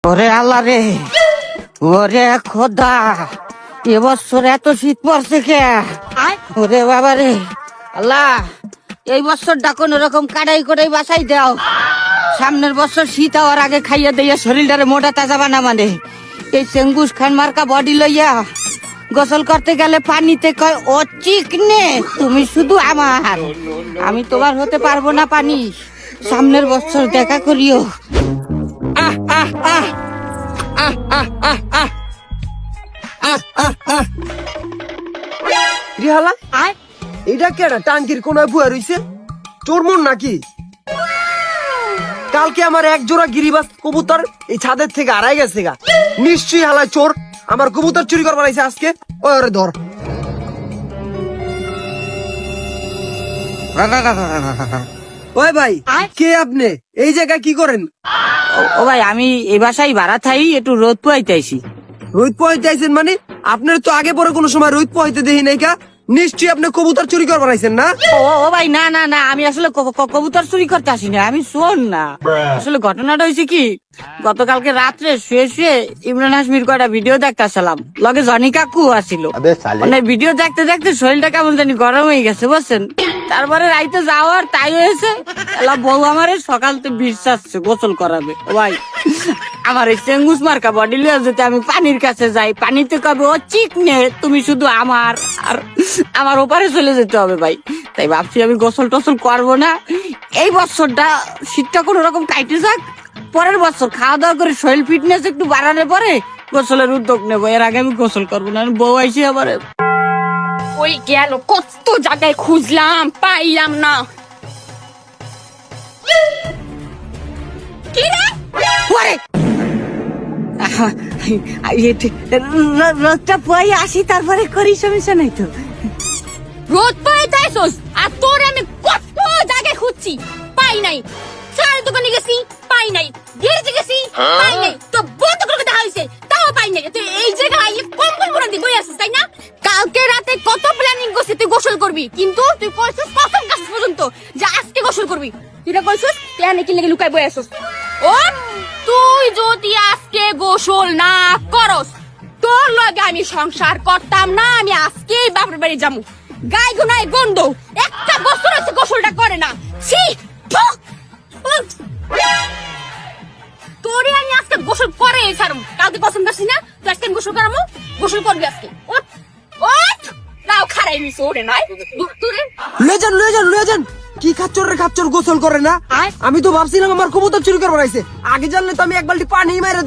ওরে আল্লাহ রে, ওরে খোদা, এবছর এত শীত পড়ছে কে? ওরে বাবা রে আল্লাহ, এই বছরটা কোন রকম কাটাই করে বাসাই দাও। সামনের বছর শীত হওয়ার আগে খাইয়া দিয়া শরীরটারে মোটা তাজা বানা। মানে এই চেঙ্গুস খান মার্কা বডি লইয়া গোসল করতে গেলে পানিতে কয় ও চিকনে, তুমি শুধু আমার, আমি তোমার হতে পারবো না পানি। সামনের বছর দেখা করিও। আহ আহ আহ আহ আহ আহ আহ আহ। রিহালা এটা কেডা টাঙ্কির কোনায় বুয়া রইছে? চোর মন নাকি? কালকে আমার এক জোড়া গিরিবাজ কবুতর এই ছাদের থেকে হারাই গেছে গা। নিশ্চয়ই হালায় চোর আমার কবুতর চুরি করবার আইছে আজকে। ওরে ধর। ওই ভাই, কে আপনি? এই জায়গায় কি করেন? ও ভাই, আমি এই বাসায় ভাড়া থাই, একটু রোদ পোয়াইতেছি। রোদ পোহাইতে আইছেন মানে? আপনার তো আগে পরে কোনো সময় রোদ পোহাইতে দেখি নাই কা। নিশ্চয়ই আপনি কবুতর চুরি করবার আইছেন না? ও ভাই, না না না, আমি আসলে কবুতর চুরি করতে আসি না, আমি শোন না। আসলে ঘটনাটা হয়েছে কি, গতকালকে রাত্রে শুয়ে শুয়ে ইমরান হাশমির কয়টা ভিডিও দেখতে আসলাম, লগে জনি কাকু আসিল। মানে ভিডিও দেখতে দেখতে শরীরটা কেমন জানি গরম হয়ে গেছে বুঝছেন। তারপরে রাইতে যাওয়ার তাই হয়েছে, বউ আমারে সকালতে বিশ্বাস গোসল করাবে। ও ভাই, আমার এই চেঙ্গুস মার্কা বডি লিয়ে যেতে আমি পানির কাছে যাই, পানিতে কবে ও চিকনে, তুমি শুধু আমার, আর আমার ওপারে চলে যেতে হবে ভাই। তাই ভাবছি আমি গোসল টোসল করবো না এই বছরটা, শীতটা কোনো রকম কাইটে যাক, পরের বছর খাওয়া দাওয়া করে শরীর ফিটনেস একটু বাড়ালে পরে গোসলের উদ্যোগ নেবো। এর আগে আমি গোসল করবো না, বউ আইসি আবার। ওই গেল, কত জায়গায় খুঁজলাম, পাইলাম না। কি রে? পরে রোদটা পোয়াই আসি, তারপরে করি, সমস্যা নাই তো। রোদ পাইতে আইছস, আর তোর আমি কত জায়গায় খুঁজছি, পাই নাই। চায়ের দোকানে গেছি, পাই নাই। গ্যারেজে গেছি, পাই নাই। তো বন্ধ করে দেখা হইছে, তাও পাই নাই। তুই এই জায়গায় আইলে কম্বল পরে দি বই আসিস, তাই না? কালকে রাতে কত প্ল্যানিং করছিস তুই গোসল করবি, কিন্তু তুই কইছিস কখন কাজ পর্যন্ত যে আজকে গোসল করবি। তুই না কইছিস প্ল্যানে কি লাগি লুকাই বই আসিস। ও তুই যদি আজকে গোসল না করস, তোর লগে আমি সংসার করতাম না। আমি আজকেই বাপের বাড়ি যাবো। গায়ে গুনায় গন্ধ, একটা বছর হচ্ছে গোসলটা করে না। ছি, থু, উফ। তোরে আমি আজকে গোসল করে ছাড়ম। কালকে কসম করছি না তুই আজকে গোসল করামো, গোসল করবি আজকে। ওঠ ওঠ, নাও খারাই নিস ওরে নাই তোরে। লয়ে যান। কি খাচ্চর গোসল করে না? আমি তো ভাবছিলাম আমার কবুতর চুরি করবার আইছে। আগে জানলে তো আমি এক বালতি পানি মাইরা দিতাম।